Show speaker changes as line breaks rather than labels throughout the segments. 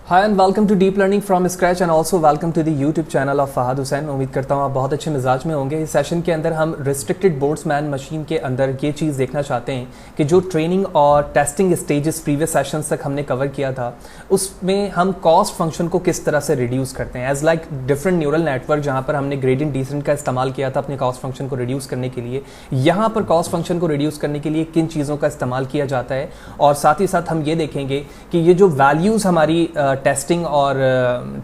Hi and welcome to deep learning from scratch and also welcome to the YouTube channel of Fahad Hussain. उम्मीद करता हूँ आप बहुत अच्छे मिजाज में होंगे। इस सेशन के अंदर हम रिस्ट्रिक्टेड बोल्ट्जमैन मशीन के अंदर ये चीज़ देखना चाहते हैं कि जो ट्रेनिंग और टेस्टिंग स्टेजेस प्रीवियस सेशंस तक हमने कवर किया था उसमें हम कॉस्ट फंक्शन को किस तरह से रिड्यूस करते हैं। As like different neural network जहाँ पर हमने ग्रेडियंट डिसेंट का इस्तेमाल किया था अपने कॉस्ट फंक्शन को रिड्यूस करने के लिए, यहाँ पर कॉस्ट फंक्शन को रिड्यूस करने के लिए किन चीज़ों का इस्तेमाल किया जाता है। और साथ ही साथ हम ये देखेंगे कि ये जो वैल्यूज़ हमारी टेस्टिंग और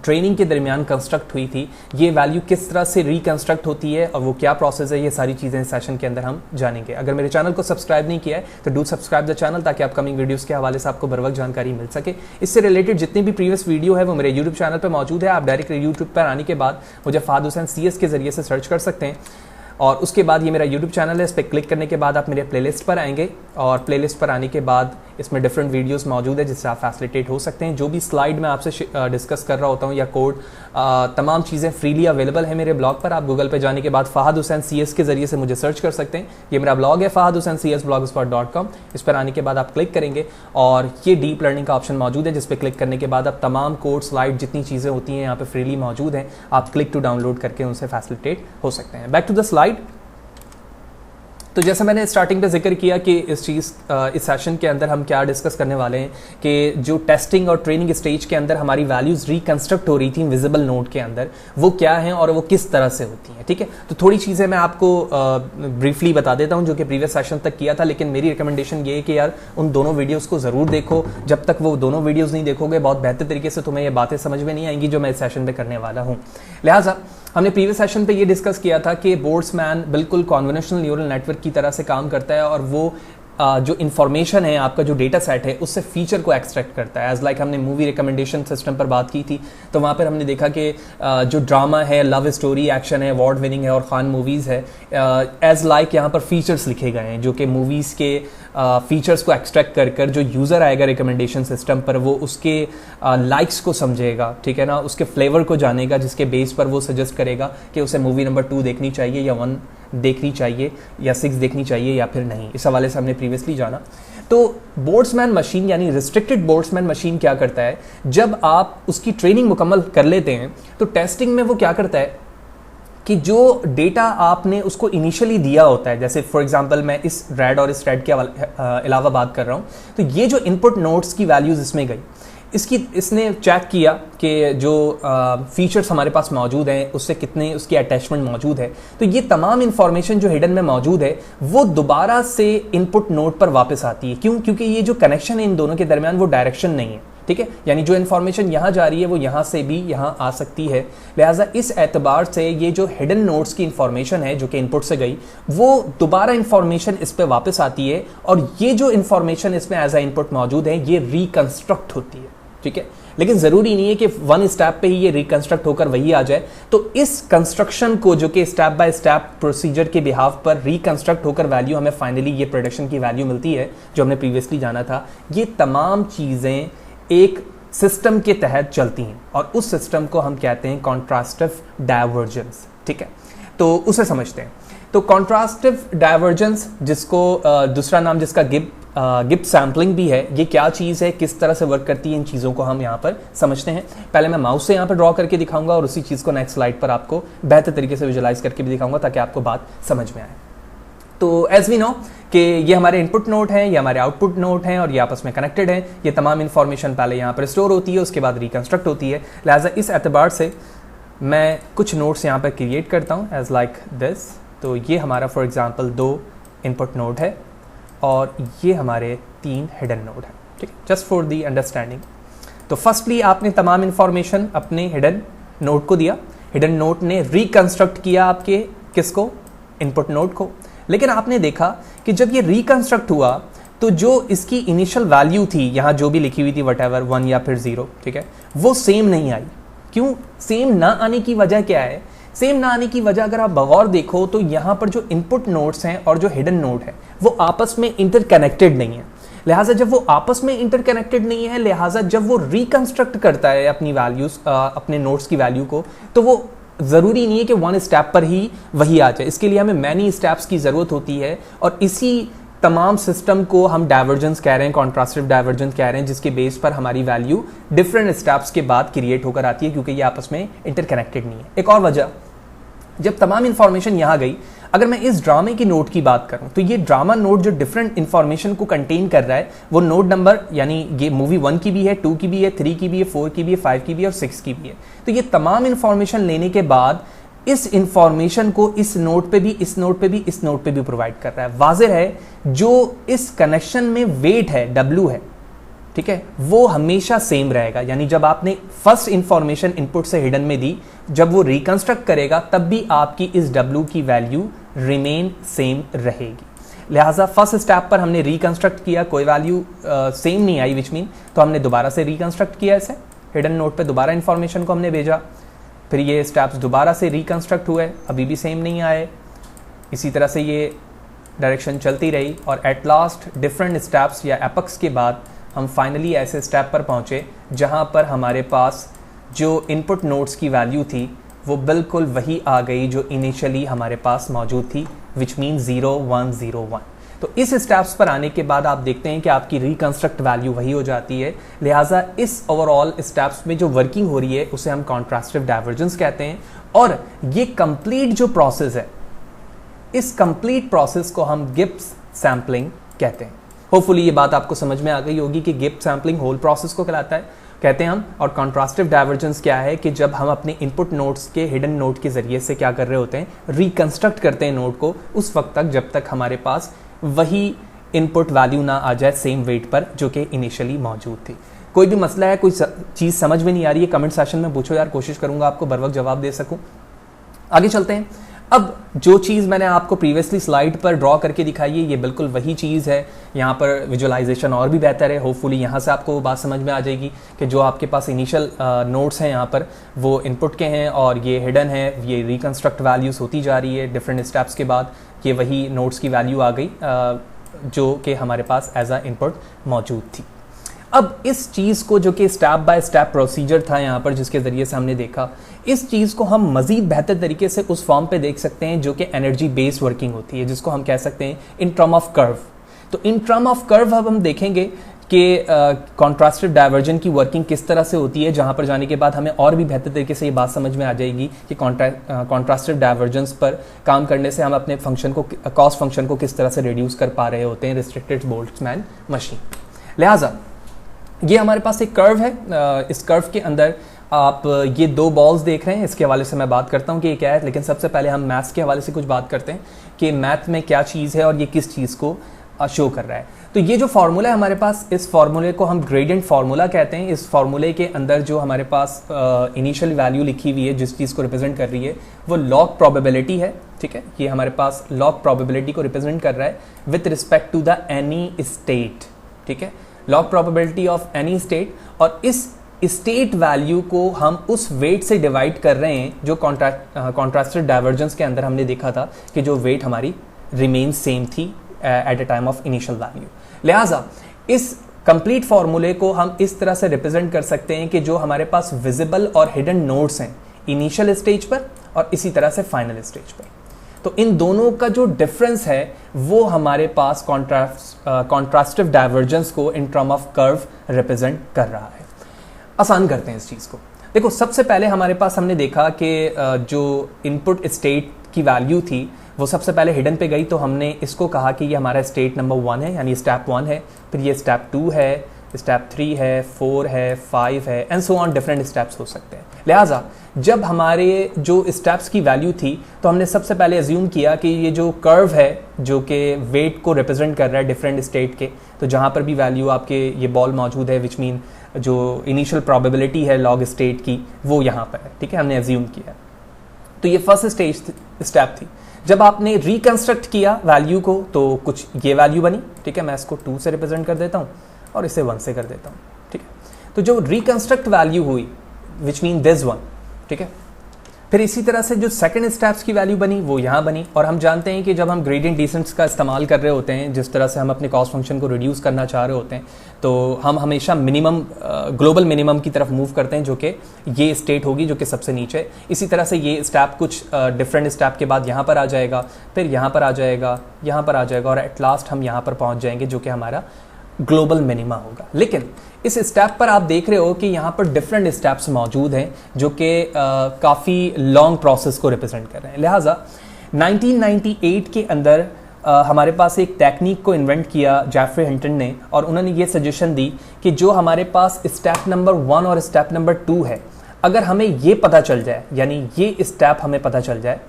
ट्रेनिंग के दरमियान कंस्ट्रक्ट हुई थी, ये वैल्यू किस तरह से रिकंस्ट्रक्ट होती है और वो क्या प्रोसेस है, ये सारी चीज़ें इस सेशन के अंदर हम जानेंगे। अगर मेरे चैनल को सब्सक्राइब नहीं किया है तो डू सब्सक्राइब द चैनल ताकि अपकमिंग वीडियोस के हवाले से आपको बर वक्त जानकारी मिल सके। इससे रिलेटेड जितनी भी प्रीवियस वीडियो है वो मेरे यूट्यूब चैनल पर मौजूद है। आप डायरेक्ट यूट्यूब पर आने के बाद मुझे फहद हुसैन CS के जरिए से सर्च कर सकते हैं और उसके बाद ये मेरा YouTube चैनल है, इस पर क्लिक करने के बाद आप मेरे प्लेलिस्ट पर आएंगे और प्लेलिस्ट पर आने के बाद इसमें डिफरेंट वीडियोस मौजूद है जिससे आप फैसिलिटेट हो सकते हैं। जो भी स्लाइड मैं आपसे डिस्कस कर रहा होता हूँ या कोड, तमाम चीज़ें फ्रीली अवेलेबल है मेरे ब्लॉग पर। आप गूगल पे जाने के बाद फहद हुसैन CS के जरिए से मुझे सर्च कर सकते हैं। ये मेरा ब्लॉग है fahadhusaincs.blogspot.com। इस पर आने के बाद आप क्लिक करेंगे और ये डीप लर्निंग का ऑप्शन मौजूद है जिस पर क्लिक करने के बाद आप तमाम कोड, स्लाइड, जितनी चीज़ें होती हैं यहाँ पर फ्रीली मौजूद हैं। आप क्लिक टू डाउनलोड करके उनसे फैसिलिटेट हो सकते हैं। Back to the slide. तो जैसे मैंने स्टार्टिंग पे जिक्र किया कि इस सेशन के अंदर हम क्या डिस्कस करने वाले हैं कि जो टेस्टिंग और ट्रेनिंग स्टेज के अंदर हमारी वैल्यूज़ रिकंस्ट्रक्ट हो रही थी विजिबल नोड के अंदर, वो क्या हैं और वो किस तरह से होती हैं। ठीक है, तो थोड़ी चीज़ें मैं आपको ब्रीफली बता देता हूं जो कि प्रीवियस सेशन तक किया था, लेकिन मेरी रिकमेंडेशन ये है कि यार उन दोनों वीडियोज़ को ज़रूर देखो। जब तक वो दोनों वीडियोज़ नहीं देखोगे बहुत बेहतर तरीके से तुम्हें ये बातें समझ में नहीं आएंगी जो मैं इस सेशन पर करने वाला हूँ। लिहाजा हमने प्रीवियस सेशन पे ये डिस्कस किया था कि बोल्ट्जमैन बिल्कुल कन्वोल्यूशनल न्यूरल नेटवर्क की तरह से काम करता है और वो जो इन्फॉर्मेशन है, आपका जो डेटा सेट है, उससे फीचर को एक्सट्रैक्ट करता है। एज लाइक हमने मूवी रिकमेंडेशन सिस्टम पर बात की थी, तो वहाँ पर हमने देखा कि जो ड्रामा है, लव स्टोरी, एक्शन है, अवार्ड विनिंग है और खान मूवीज़ है, एज लाइक यहाँ पर फीचर्स लिखे गए हैं जो कि मूवीज़ के फीचर्स को एक्सट्रैक्ट कर जो यूज़र आएगा रिकमेंडेशन सिस्टम पर वो उसके लाइक्स को समझेगा, ठीक है ना, उसके फ्लेवर को जानेगा, जिसके बेस पर वो सजेस्ट करेगा कि उसे मूवी नंबर 2 देखनी चाहिए या 1 देखनी चाहिए या 6 देखनी चाहिए या फिर नहीं। इस हवाले से हमने प्रीवियसली जाना। तो बोल्ट्जमैन मशीन यानी रिस्ट्रिक्टेड बोल्ट्जमैन मशीन क्या करता है, जब आप उसकी ट्रेनिंग मुकम्मल कर लेते हैं तो टेस्टिंग में वो क्या करता है कि जो डेटा आपने उसको इनिशियली दिया होता है, जैसे फॉर एग्जांपल मैं इस रेड और इस रेड के अलावा बात कर रहा हूँ, तो ये जो इनपुट नोड्स की वैल्यूज इसमें गई, इसने चेक किया कि जो फीचर्स हमारे पास मौजूद हैं उससे कितने उसकी अटैचमेंट मौजूद है, तो ये तमाम इंफॉर्मेशन जो हिडन में मौजूद है वो दोबारा से इनपुट नोड पर वापस आती है। क्यों? क्योंकि ये जो कनेक्शन है इन दोनों के दरमियान वो डायरेक्शन नहीं है। ठीक है, यानी जो इन्फॉर्मेशन यहाँ जा रही है वो यहाँ से भी यहाँ आ सकती है। लिहाजा इस एतबार से ये जो हिडन नोड्स की इंफॉर्मेशन है जो कि इनपुट से गई, वो दोबारा इंफॉर्मेशन इस पे वापस आती है और ये जो इंफॉर्मेशन इसमें एज अ इनपुट मौजूद है ये रिकंस्ट्रक्ट होती है। ठीक है, लेकिन जरूरी नहीं है कि 1 स्टेप पे ही ये रिकंस्ट्रक्ट होकर वही आ जाए। तो इस कंस्ट्रक्शन को जो कि स्टेप बाय स्टेप प्रोसीजर के बिहाफ पर रिकंस्ट्रक्ट होकर वैल्यू हमें फाइनली ये प्रोडक्शन की वैल्यू मिलती है जो हमने प्रीवियसली जाना था, ये तमाम चीजें एक सिस्टम के तहत चलती हैं और उस सिस्टम को हम कहते हैं कॉन्ट्रास्टिव डायवर्जेंस। ठीक है, तो उसे समझते हैं। तो कॉन्ट्रास्टिव डायवर्जेंस, जिसको दूसरा नाम जिसका गिब्स सैम्पलिंग भी है, ये क्या चीज़ है, किस तरह से वर्क करती है, इन चीज़ों को हम यहाँ पर समझते हैं। पहले मैं माउस से यहाँ पर ड्रॉ करके दिखाऊंगा और उसी चीज़ को नेक्स्ट स्लाइड पर आपको बेहतर तरीके से विजुलाइज करके भी दिखाऊंगा ताकि आपको बात समझ में आए। तो एज वी नो कि ये हमारे इनपुट नोड हैं, ये हमारे आउटपुट नोड हैं और ये आपस में कनेक्टेड हैं। ये तमाम इंफॉर्मेशन पहले यहाँ पर स्टोर होती है, उसके बाद रिकंस्ट्रक्ट होती है। लिहाजा इस एतबार से मैं कुछ नोड्स यहाँ पर क्रिएट करता हूँ एज लाइक दिस। तो ये हमारा फॉर एग्जांपल 2 इनपुट नोड है और ये हमारे 3 हिडन नोड है। ठीक है, जस्ट फॉर दी अंडरस्टैंडिंग। तो फर्स्टली आपने तमाम इंफॉर्मेशन अपने हिडन नोड को दिया, हिडन नोड ने रिकंस्ट्रक्ट किया आपके किसको, इनपुट नोड को। लेकिन आपने देखा कि जब ये रिकंस्ट्रक्ट हुआ तो जो इसकी इनिशियल वैल्यू थी यहाँ जो भी लिखी हुई थी वटएवर 1 या फिर 0, ठीक है, वो सेम नहीं आई। क्यों सेम ना आने की वजह क्या है? सेम ना आने की वजह अगर आप बगौर देखो तो यहाँ पर जो इनपुट नोड्स हैं और जो हिडन नोड है वो आपस में इंटरकनेक्टेड नहीं है। लिहाजा जब वो आपस में इंटरकनेक्टेड नहीं है, लिहाजा जब वो रिकंस्ट्रक्ट करता है अपनी वैल्यूज, अपने नोड्स की वैल्यू को, तो वो जरूरी नहीं है कि 1 स्टेप पर ही वही आ जाए। इसके लिए हमें मैनी स्टेप्स की जरूरत होती है और इसी तमाम सिस्टम को हम डाइवर्जेंस कह रहे हैं, कॉन्ट्रास्टिव डाइवर्जेंस कह रहे हैं, जिसके बेस पर हमारी वैल्यू डिफरेंट स्टेप्स के बाद क्रिएट होकर आती है, क्योंकि ये आपस में इंटरकनेक्टेड नहीं है। एक और वजह, जब तमाम इंफॉर्मेशन यहां गई, अगर मैं इस ड्रामे की नोट की बात करूं तो ये ड्रामा नोट जो डिफरेंट इंफॉर्मेशन को कंटेन कर रहा है, वो नोट नंबर यानी ये मूवी 1 की भी है, 2 की भी है, 3 की भी है, 4 की भी है, 5 की भी है और 6 की भी है। तो ये तमाम इंफॉर्मेशन लेने के बाद इस इंफॉर्मेशन को इस नोट पे भी, इस नोट पे भी, इस नोट पे भी प्रोवाइड कर रहा है। वाज़ेह है जो इस कनेक्शन में वेट है, W है, ठीक है, वो हमेशा सेम रहेगा। यानी जब आपने फर्स्ट इंफॉर्मेशन इनपुट से हिडन में दी, जब वो रिकंस्ट्रक्ट करेगा तब भी आपकी इस W की वैल्यू रिमेन सेम रहेगी। लिहाजा फर्स्ट स्टेप पर हमने रिकंस्ट्रक्ट किया, कोई वैल्यू सेम नहीं आई, विच मीन तो हमने दोबारा से रिकंस्ट्रक्ट किया इसे, हिडन नोट पे दोबारा इंफॉर्मेशन को हमने भेजा, फिर ये स्टेप्स दोबारा से रिकंस्ट्रक्ट हुए, अभी भी सेम नहीं आए, इसी तरह से ये डायरेक्शन चलती रही और एट लास्ट डिफरेंट स्टेप्स या एपक्स के बाद हम फाइनली ऐसे स्टेप पर पहुंचे जहां पर हमारे पास जो इनपुट नोड्स की वैल्यू थी वो बिल्कुल वही आ गई जो इनिशियली हमारे पास मौजूद थी, विच मीन 0 1 0 1। तो इस स्टेप्स पर आने के बाद आप देखते हैं कि आपकी रिकंस्ट्रक्ट वैल्यू वही हो जाती है। लिहाजा इस ओवरऑल स्टेप्स में जो वर्किंग हो रही है उसे हम कॉन्ट्रास्टिव डाइवर्जेंस कहते हैं। और ये कंप्लीट जो प्रोसेस है, इस कंप्लीट प्रोसेस को हम गिब्स सैंपलिंग कहते हैं। होपफुली ये बात आपको समझ में आ गई होगी कि गिब्स सैंपलिंग होल प्रोसेस को कहते हैं हम। और कॉन्ट्रास्टिव डाइवर्जेंस क्या है कि जब हम अपने इनपुट नोड्स के हिडन नोड के जरिए से क्या कर रहे होते हैं, रिकंस्ट्रक्ट करते हैं नोड को उस वक्त तक जब तक हमारे पास वही इनपुट वैल्यू ना आ जाए सेम वेट पर जो कि इनिशियली मौजूद थी। कोई भी मसला है, कोई चीज़ समझ में नहीं आ रही है, कमेंट सेशन में पूछो यार, कोशिश करूंगा आपको बर वक्त जवाब दे सकूं। आगे चलते हैं। अब जो चीज़ मैंने आपको प्रीवियसली स्लाइड पर ड्रॉ करके दिखाई है, ये बिल्कुल वही चीज़ है। यहाँ पर विजुअलाइजेशन और भी बेहतर है। होपफुली यहाँ से आपको बात समझ में आ जाएगी कि जो आपके पास इनिशियल नोट्स हैं यहाँ पर वो इनपुट के हैं और ये हिडन है, ये रिकंस्ट्रक्ट वैल्यूज़ होती जा रही है डिफरेंट स्टेप्स के बाद, ये वही नोट्स की वैल्यू आ गई जो कि हमारे पास एज अ इनपुट मौजूद थी। अब इस चीज़ को जो कि स्टेप बाय स्टेप प्रोसीजर था यहाँ पर जिसके ज़रिए से हमने देखा, इस चीज़ को हम मज़ीद बेहतर तरीके से उस फॉर्म पे देख सकते हैं जो कि एनर्जी बेस्ड वर्किंग होती है, जिसको हम कह सकते हैं इन टर्म ऑफ कर्व। तो इन टर्म ऑफ कर्व अब हम देखेंगे कि कॉन्ट्रास्टिव डाइवर्जन की वर्किंग किस तरह से होती है, जहाँ पर जाने के बाद हमें और भी बेहतर तरीके से ये बात समझ में आ जाएगी कि कॉन्ट्रास्टिव डाइवर्जेंस पर काम करने से हम अपने फंक्शन को, कॉस्ट फंक्शन को किस तरह से रिड्यूस कर पा रहे होते हैं रिस्ट्रिक्टेड बोल्ट्जमैन मशीन। लिहाजा ये हमारे पास एक कर्व है। इस कर्व के अंदर आप ये दो बॉल्स देख रहे हैं, इसके हवाले से मैं बात करता हूँ कि ये क्या है, लेकिन सबसे पहले हम मैथ्स के हवाले से कुछ बात करते हैं कि मैथ में क्या चीज़ है और ये किस चीज़ को शो कर रहा है। तो ये जो फार्मूला है हमारे पास, इस फार्मूले को हम ग्रेडियंट फार्मूला कहते हैं। इस फार्मूले के अंदर जो हमारे पास इनिशियल वैल्यू लिखी हुई है, जिस चीज़ को रिप्रेजेंट कर रही है, वो लॉग प्रोबेबिलिटी है। ठीक है, ये हमारे पास लॉग प्रोबेबिलिटी को रिप्रेजेंट कर रहा है with respect to the any state. ठीक है, log probability of any state, और इस स्टेट वैल्यू को हम उस वेट से डिवाइड कर रहे हैं जो कॉन्ट्रास्टिव डाइवर्जेंस के अंदर हमने देखा था कि जो वेट हमारी रिमेन सेम थी at a time of initial value. लिहाजा इस कंप्लीट फॉर्मूले को हम इस तरह से रिप्रेजेंट कर सकते हैं कि जो हमारे पास विजिबल और हिडन नोड्स हैं इनिशियल स्टेज पर और इसी तरह से फाइनल स्टेज पर, तो इन दोनों का जो डिफरेंस है वो हमारे पास कॉन्ट्रास्टिव डाइवर्जेंस को इन टर्म ऑफ कर्व रिप्रेजेंट कर रहा है। आसान करते हैं इस चीज़ को। देखो, सबसे पहले हमारे पास हमने देखा कि जो इनपुट स्टेट की वैल्यू थी वो सबसे पहले हिडन पे गई, तो हमने इसको कहा कि ये हमारा स्टेट नंबर 1 है, यानी स्टेप 1 है, फिर ये स्टेप 2 है, स्टेप 3 है, 4 है, 5 है, and so on, different steps हो सकते हैं। लिहाजा जब हमारे जो स्टेप्स की वैल्यू थी तो हमने सबसे पहले अज्यूम किया कि ये जो कर्व है जो कि वेट को रिप्रेजेंट कर रहा है डिफरेंट स्टेट के, तो जहाँ पर भी वैल्यू आपके ये बॉल मौजूद है, विच मीन जो इनिशियल प्रोबेबिलिटी है लॉग स्टेट की वो यहाँ पर है। ठीक है, हमने अज्यूम किया। तो ये फर्स्ट स्टेप थी। जब आपने रिकंस्ट्रक्ट किया वैल्यू को तो कुछ ये वैल्यू बनी। ठीक है, मैं इसको 2 से रिप्रेजेंट कर देता हूँ और इसे 1 से कर देता हूँ। ठीक है, तो जो रिकंस्ट्रक्ट वैल्यू हुई विच मीन दिस वन। ठीक है, फिर इसी तरह से जो सेकंड स्टेप्स की वैल्यू बनी वो यहाँ बनी, और हम जानते हैं कि जब हम ग्रेडियंट डिसेंट्स का इस्तेमाल कर रहे होते हैं, जिस तरह से हम अपने कॉस्ट फंक्शन को रिड्यूस करना चाह रहे होते हैं, तो हम हमेशा मिनिमम ग्लोबल मिनिमम की तरफ मूव करते हैं, जो कि ये स्टेट होगी जो कि सबसे नीचे। इसी तरह से ये स्टेप कुछ डिफरेंट स्टेप के बाद यहाँ पर आ जाएगा, फिर यहाँ पर आ जाएगा, यहाँ पर आ जाएगा, और एट लास्ट हम यहाँ पर पहुँच जाएंगे जो कि हमारा ग्लोबल मिनिमा होगा। लेकिन इस स्टेप पर आप देख रहे हो कि यहाँ पर डिफरेंट स्टेप्स मौजूद हैं जो कि काफ़ी लॉन्ग प्रोसेस को रिप्रेजेंट कर रहे हैं। लिहाजा 1998 के अंदर हमारे पास एक टेक्निक को इन्वेंट किया जेफरी हिंटन ने, और उन्होंने ये सजेशन दी कि जो हमारे पास स्टेप नंबर 1 और स्टेप नंबर 2 है, अगर हमें ये पता चल जाए, यानी ये स्टेप हमें पता चल जाए,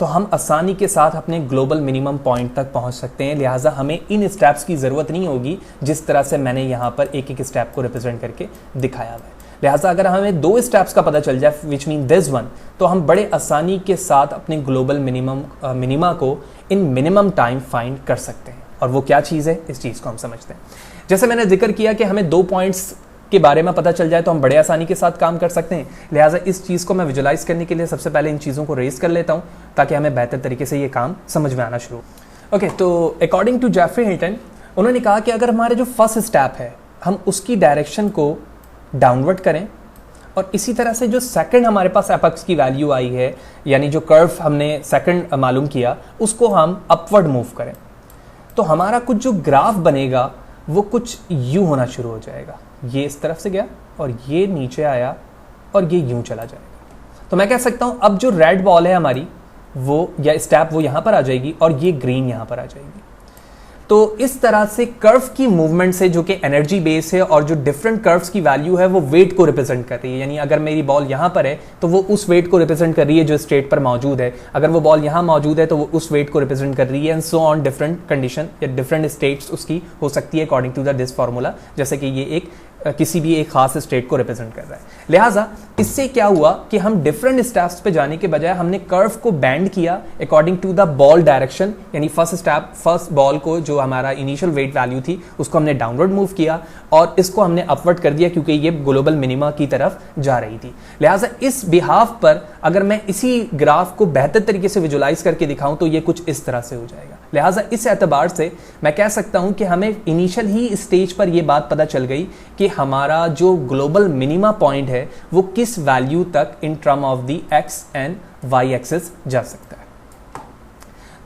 तो हम आसानी के साथ अपने ग्लोबल मिनिमम पॉइंट तक पहुंच सकते हैं। लिहाजा हमें इन स्टेप्स की ज़रूरत नहीं होगी जिस तरह से मैंने यहाँ पर एक एक स्टेप को रिप्रेजेंट करके दिखाया हुआ है। लिहाजा अगर हमें 2 स्टेप्स का पता चल जाए, विच मीन दिस वन, तो हम बड़े आसानी के साथ अपने ग्लोबल मिनिमा को इन मिनिमम टाइम फाइंड कर सकते हैं। और वो क्या चीज़ है, इस चीज़ को हम समझते हैं। जैसे मैंने जिक्र किया कि हमें 2 पॉइंट्स के बारे में पता चल जाए तो हम बड़े आसानी के साथ काम कर सकते हैं। लिहाजा इस चीज़ को मैं विजुलाइज करने के लिए सबसे पहले इन चीज़ों को रेज कर लेता हूँ ताकि हमें बेहतर तरीके से ये काम समझ में आना शुरू हो। ओके, तो अकॉर्डिंग टू जेफरी हिंटन, उन्होंने कहा कि अगर हमारे जो फर्स्ट स्टेप है हम उसकी डायरेक्शन को डाउनवर्ड करें, और इसी तरह से जो सेकंड हमारे पास एपेक्स की वैल्यू आई है, यानी जो कर्व हमने सेकंड मालूम किया, उसको हम अपवर्ड मूव करें, तो हमारा कुछ जो ग्राफ बनेगा वो कुछ यूं होना शुरू हो जाएगा। ये इस तरफ से गया और ये नीचे आया और ये यूं चला जाएगा। तो मैं कह सकता हूं अब जो रेड बॉल है हमारी, वो या स्टेप वो यहां पर आ जाएगी और ये ग्रीन यहां पर आ जाएगी। तो इस तरह से कर्व की मूवमेंट से, जो कि एनर्जी बेस है और जो डिफरेंट कर्व्स की वैल्यू है वो वेट को रिप्रेजेंट कर रही है। यानी अगर मेरी बॉल यहां पर है तो वो उस वेट को रिप्रेजेंट कर रही है जो स्टेट पर मौजूद है, अगर वो बॉल यहां मौजूद है तो वो उस वेट को रिप्रेजेंट कर रही है, and so on. Different condition या डिफरेंट स्टेट्स उसकी हो सकती है अकॉर्डिंग टू दिस फार्मूला, जैसे कि ये एक किसी भी एक खास स्टेट को रिप्रेजेंट कर रहा है। लिहाजा इससे क्या हुआ कि हम डिफरेंट स्टेप्स पे जाने के बजाय हमने कर्व को बैंड किया according to the ball direction. यानी फर्स्ट बॉल को जो हमारा इनिशियल वेट वैल्यू थी उसको हमने डाउनवर्ड मूव किया और इसको हमने अपवर्ड कर दिया क्योंकि ये ग्लोबल मिनिमा की तरफ जा रही थी। लिहाजा इस बिहाफ पर अगर मैं इसी ग्राफ को बेहतर तरीके से विजुलाइज करके दिखाऊं तो ये कुछ इस तरह से हो जाएगा। लिहाजा इस एतबार से मैं कह सकता हूं कि हमें इनिशियल ही स्टेज पर यह बात पता चल गई कि हमारा जो ग्लोबल मिनिमा पॉइंट है वो किस वैल्यू तक in term of the X and Y axis जा सकता है।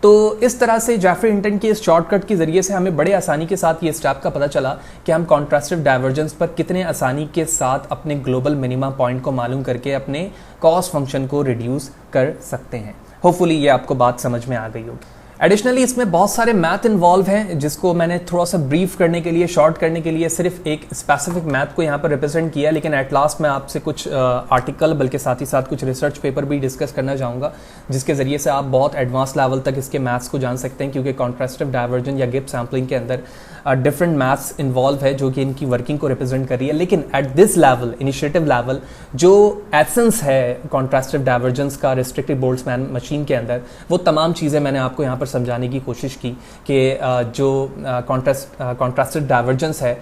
तो इस तरह से जेफरी हिंटन के इस शॉर्टकट के जरिए से हमें बड़े आसानी के साथ ये स्टेप का पता चला कि हम कॉन्ट्रास्टिव डाइवर्जेंस पर कितने आसानी के साथ अपने ग्लोबल मिनिमा पॉइंट को मालूम करके अपने कॉस्ट फंक्शन को रिड्यूस कर सकते हैं। होपफुली ये आपको बात समझ में आ गई होगी। एडिशनली इसमें बहुत सारे मैथ इन्वॉल्व हैं जिसको मैंने थोड़ा सा ब्रीफ करने के लिए, शॉर्ट करने के लिए सिर्फ एक स्पेसिफिक मैथ को यहाँ पर रिप्रेजेंट किया, लेकिन एट लास्ट मैं आपसे कुछ आर्टिकल बल्कि साथ ही साथ कुछ रिसर्च पेपर भी डिस्कस करना चाहूँगा जिसके ज़रिए से आप बहुत एडवांस लेवल तक इसके मैथ्स को जान सकते हैं, क्योंकि कॉन्ट्रास्टिव डाइवर्जन या गिब्स सैम्पलिंग के अंदर डिफरेंट मैथ्स इन्वॉल्व है जो कि इनकी वर्किंग को रिप्रेजेंट कर रही है। लेकिन at this level, initiative level, जो एसेंस है कॉन्ट्रास्टिव डाइवर्जेंस का रिस्ट्रिक्टेड बोल्ट्जमैन मशीन के अंदर, वो तमाम चीज़ें मैंने आपको यहाँ पर समझाने की कोशिश की कि जो कॉन्ट्रास्टिव डाइवर्जेंस है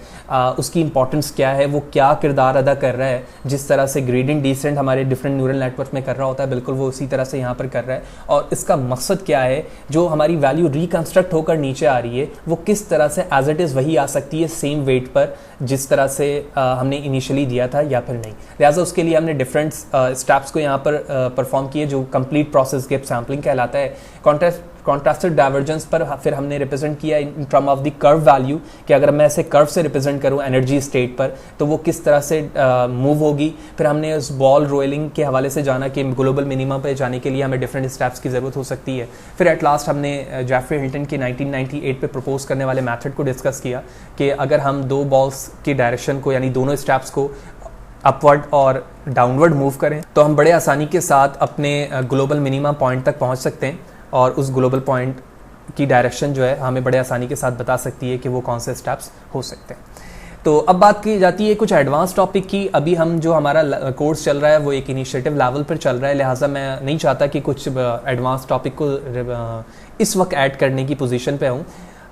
उसकी इंपॉर्टेंस क्या है, वो क्या किरदार अदा कर रहा है। जिस तरह से ग्रेडियंट डिसेंट हमारे डिफरेंट न्यूरल नेटवर्क में कर रहा होता है, बिल्कुल वो उसी तरह से यहाँ पर कर रहा है। और इसका मकसद क्या है, जो हमारी वैल्यू रिकंस्ट्रक्ट होकर नीचे आ रही है वो किस तरह से एज इट इज़ वही आ सकती है सेम वेट पर जिस तरह से हमने इनिशियली दिया था या फिर नहीं। लिहाजा उसके लिए हमने डिफरेंट स्टेप्स को यहाँ पर परफॉर्म किए जो कंप्लीट प्रोसेस गिब्स सैम्पलिंग कहलाता है। कॉन्ट्रास्टिव डाइवर्जेंस पर फिर हमने रिप्रेजेंट किया इन term of the curve value कि अगर मैं इसे कर्व से रिप्रेजेंट करूं एनर्जी स्टेट पर तो वो किस तरह से मूव होगी। फिर हमने उस बॉल रोलिंग के हवाले से जाना कि ग्लोबल मिनिमम पे जाने के लिए हमें डिफरेंट स्टेप्स की ज़रूरत हो सकती है। फिर एट लास्ट हमने जेफरी हिंटन के 1998 पे प्रपोज करने वाले मेथड को डिस्कस किया कि अगर हम 2 बॉल्स की डायरेक्शन को, यानी दोनों स्टेप्स को अपवर्ड और डाउनवर्ड मूव करें तो हम बड़े आसानी के साथ अपने ग्लोबल मिनिमा पॉइंट तक पहुँच सकते हैं, और उस ग्लोबल पॉइंट की डायरेक्शन जो है हमें बड़े आसानी के साथ बता सकती है कि वो कौन से स्टेप्स हो सकते हैं। तो अब बात की जाती है कुछ एडवांस टॉपिक की। अभी हम जो हमारा कोर्स चल रहा है वो एक इनिशिएटिव लेवल पर चल रहा है, लिहाजा मैं नहीं चाहता कि कुछ एडवांस टॉपिक को इस वक्त ऐड करने की पोजीशन पे हूँ।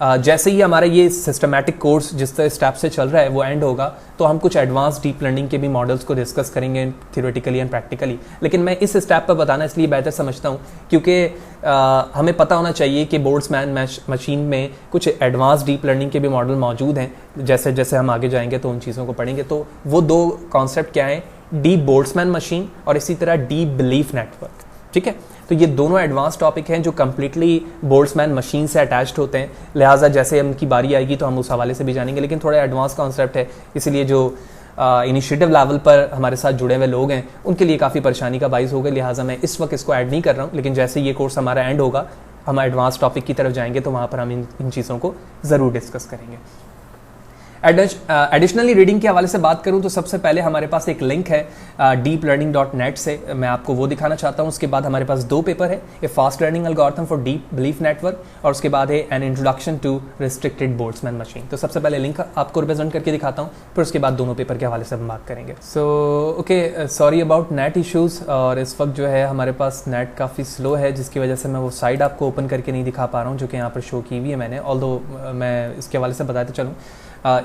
जैसे ही हमारा ये सिस्टमैटिक कोर्स जिस स्टेप से चल रहा है वो एंड होगा तो हम कुछ एडवांस डीप लर्निंग के भी मॉडल्स को डिस्कस करेंगे थियोरेटिकली एंड प्रैक्टिकली। लेकिन मैं इस स्टेप पर बताना इसलिए बेहतर समझता हूँ क्योंकि हमें पता होना चाहिए कि बोल्ट्जमैन मशीन में कुछ एडवांस डीप लर्निंग के भी मॉडल मौजूद हैं। जैसे जैसे हम आगे जाएंगे तो उन चीज़ों को पढ़ेंगे। तो वो दो कॉन्सेप्ट क्या हैं, डीप बोल्ट्जमैन मशीन और इसी तरह डीप बिलीफ नेटवर्क। ठीक है, तो ये दोनों एडवांस टॉपिक हैं जो कम्प्लीटली बोल्ट्जमैन मशीन से अटैच्ड होते हैं। लिहाजा जैसे उनकी बारी आएगी तो हम उस हवाले से भी जानेंगे, लेकिन थोड़ा एडवांस कॉन्सेप्ट है, इसलिए जो इनिशिएटिव लेवल पर हमारे साथ जुड़े हुए लोग हैं उनके लिए काफ़ी परेशानी का बाइस होगा। लिहाजा मैं इस वक्त इसको ऐड नहीं कर रहा हूँ, लेकिन जैसे ये कोर्स हमारा एंड होगा हम एडवांस टॉपिक की तरफ जाएंगे तो वहाँ पर हम इन चीज़ों को ज़रूर डिस्कस करेंगे। एडिशनली रीडिंग के हवाले से बात करूं तो सबसे पहले हमारे पास एक लिंक है deeplearning.net से, मैं आपको वो दिखाना चाहता हूं। उसके बाद हमारे पास दो पेपर है, a fast learning algorithm for deep belief network और उसके बाद है an introduction to restricted Boltzmann machine. तो सबसे पहले लिंक आपको रिप्रेजेंट करके दिखाता हूँ, फिर उसके बाद दोनों पेपर के हवाले से हम बात करेंगे। So okay, sorry about net issues, और इस वक्त जो है हमारे पास नेट काफ़ी स्लो है जिसकी वजह से मैं वो साइड आपको ओपन करके नहीं दिखा पा रहा हूँ जो कि यहाँ पर शो की हुई है मैंने। ऑल्दो मैं इसके हवाले से बताते चलूँ,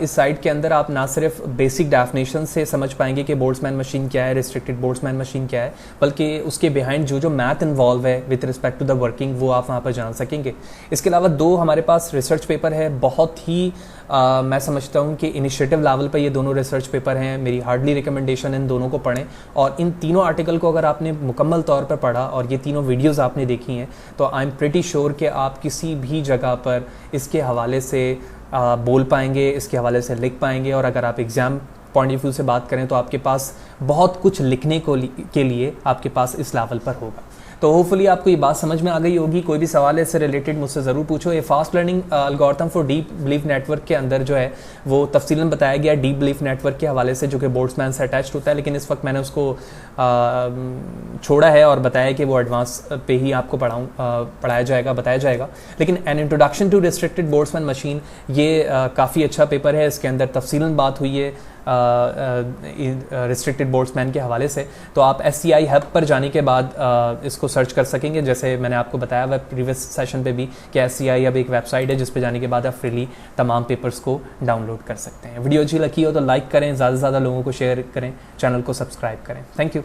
इस साइट के अंदर आप ना सिर्फ बेसिक डेफिनेशन से समझ पाएंगे कि बोल्ट्जमैन मशीन क्या है, रिस्ट्रिक्टेड बोल्ट्जमैन मशीन क्या है, बल्कि उसके बिहाइंड जो मैथ इन्वॉल्व है with respect to the working वो आप वहाँ पर जान सकेंगे। इसके अलावा दो हमारे पास रिसर्च पेपर है, बहुत ही मैं समझता हूँ कि इनिशिएटिव लेवल पर ये दोनों रिसर्च पेपर हैं। मेरी हार्डली रिकमेंडेशन इन दोनों को पढ़ें, और इन तीनों आर्टिकल को अगर आपने मुकम्मल तौर पर पढ़ा और ये तीनों वीडियोज़ आपने देखी हैं तो आई एम प्रिटी श्योर कि आप किसी भी जगह पर इसके हवाले से बोल पाएंगे, इसके हवाले से लिख पाएंगे, और अगर आप एग्ज़ाम पॉइंट ऑफ व्यू से बात करें तो आपके पास बहुत कुछ लिखने के लिए आपके पास इस लेवल पर होगा। तो होपफुली आपको ये बात समझ में आ गई होगी। कोई भी सवाल है इससे रिलेटेड मुझसे ज़रूर पूछो। ये fast learning algorithm for deep belief network के अंदर जो है वो तफसीलन बताया गया डीप बिलीफ नेटवर्क के हवाले से जो कि बोल्ट्जमैन से अटैच्ड होता है, लेकिन इस वक्त मैंने उसको छोड़ा है और बताया कि वो एडवांस पे ही आपको पढ़ाया जाएगा, बताया जाएगा। लेकिन an introduction to restricted Boltzmann machine ये काफ़ी अच्छा पेपर है, इसके अंदर तफसीलन बात हुई है रिस्ट्रिक्टेड बोल्ट्जमैन के हवाले से। तो आप SCI हब पर जाने के बाद इसको सर्च कर सकेंगे, जैसे मैंने आपको बताया हुआ प्रीवियस सेशन पे भी कि SCI हब एक वेबसाइट है जिस पे जाने के बाद आप फ्रीली तमाम पेपर्स को डाउनलोड कर सकते हैं। वीडियो अच्छी लगी हो तो लाइक करें, ज़्यादा से ज़्यादा लोगों को शेयर करें, चैनल को सब्सक्राइब करें। Thank you.